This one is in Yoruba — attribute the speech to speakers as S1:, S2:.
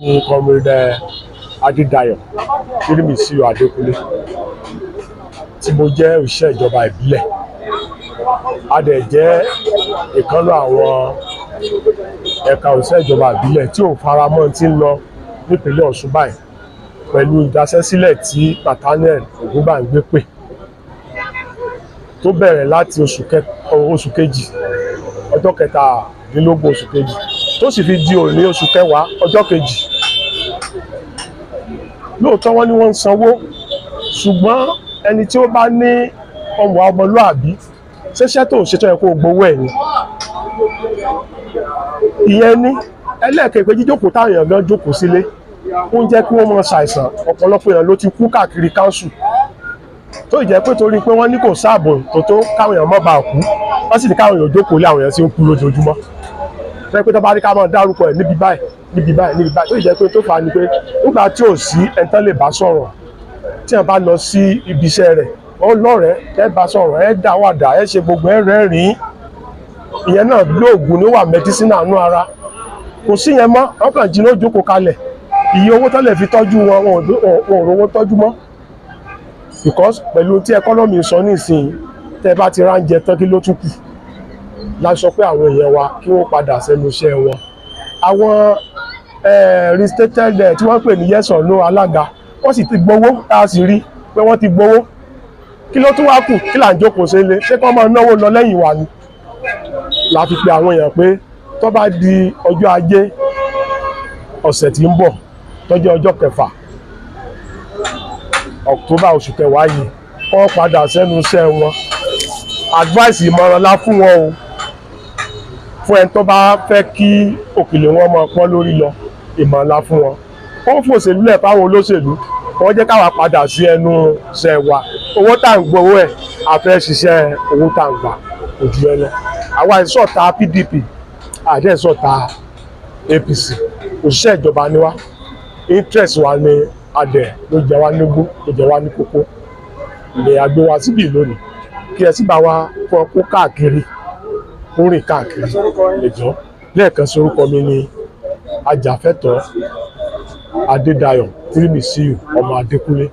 S1: Comrade Adédayọ̀ Tírímísíù Adékúnlé tí mo jẹ́ òṣìṣẹ́ ìjọba ìbílẹ̀. A dẹ̀ jẹ́ ìkànnì àwọn ẹ̀ka òṣìṣẹ́ ìjọba ìbílẹ̀ tí ò faramọ́ tí ń lọ nípínlẹ̀ Ọ̀ṣun báyìí pẹ̀lú ìdaṣẹ́sílẹ̀ tí Nathaniel Ògúnbàngbé pè tó bẹ̀rẹ̀ láti oṣù kejì ọjọ́ kẹtàdínlógún oṣù kejì tó sì fi di òní oṣù kẹwàá ọjọ́ kejì. Lóòótọ́ wọ́n ní wọ́n ń sanwó, ṣùgbọ́n ẹni tí ó bá ní ọmọlúàbí ṣẹṣẹ́ tó ṣe tó yẹ kó gbowó ẹ̀ ni. Ìyẹn ní ẹlẹ́ẹ̀kejì jíjókòó táwọn èèyàn gan jókòó sílé ó ń jẹ́ kí wọ́n máa ṣàìsàn. Ọ̀pọ̀lọpọ̀ èèyàn ló ti kú káàkiri káńsù tó ìjẹ́ pé torí pé wọ́n ní kò sáàbò tó káwọn èèyàn má bàa kú, wọ́n sì ní káwọn èèyàn jókòó lé àwọn èèyàn tí ń kú lójoojúmọ́. Fẹ́ pé tó bá rí ká máa dárúkọ ẹ̀ níbi báyìí níbi báyìí níbi báyìí tó ìjẹ́ pé tó fà á ni pé nígbà tí ò sí ẹni tán lè bá sọ̀rọ̀ tí wọ́n bá lọ sí ibi iṣẹ́ rẹ̀ ó lọ́rẹ̀ẹ́ ẹ bá sọ̀rọ̀ ẹ dáwàdà ẹ ṣe gbogbo ẹ rẹ́rìn-ín. Ìyẹn náà lóògùn ní wà mẹdísínà nú ara, kò sí yẹn mọ́. Wọ́n kàn jí ló jókòó kalẹ̀, iye owó tó lè fi tọ́jú wọn ò rówó tọ́jú mọ́, because pẹ̀lú tí ẹkọ́nọ́mì sọ nísìnyí tẹ́ bá ti ránjẹ tán kí ló tún kù. La sọ pé àwọn èèyàn wa kí wọ́n padà sẹ́nu iṣẹ́ wọn. Àwọn restated tí wọ́n pè ní yes or no alága wọ́n sì ti gbowó, tá a sì rí pé wọ́n ti gbowó. Kí ló tún wá kù? Kí là ń jókòó sí ilé? Ṣé kọ́ máa náwó lọ lẹ́yìn wa ni? La fi pe àwọn èèyàn pé tó bá di ọjọ́ ajé ọ̀sẹ̀ tí ń bọ̀ tọ́jú ọjọ́ kẹfà October oṣù kẹwàá yìí wọ́n padà sẹ́nu iṣẹ́ wọn. Advice ìmọ̀ràn la fún wọn o, fún ẹni tó bá fẹ́ kí òkèlè wọn máa pọ́n lórí lọ, ìmọ̀ràn la fún wọn. Wọ́n fòṣèlú lẹ̀ fáwọn olóṣèlú, wọ́n jẹ́ káwa padà sí ẹnu iṣẹ́ wa. Owó tá à ń gbowó ẹ̀ a fẹ́ ṣiṣẹ́ owó tá à ń gbà ojú ẹ lọ. Àwa ìsọ̀tà PDP àdé ìsọ̀tà APC, òṣìṣẹ́ ìjọba ni wá, interest wa ni adẹ̀ ló jẹ wá nígbó ló jẹ wá ní kókó. Ilé àgbé wa síbì lónìí kí ẹ sì bá wa kó káàkiri ó rìn káàkiri ẹjọ́. Lẹ́ẹ̀kan sí orúkọ mi ni ajàfẹ́tọ̀ọ́ Adédayọ̀ Tírímísíù ọmọ Adékúnlé.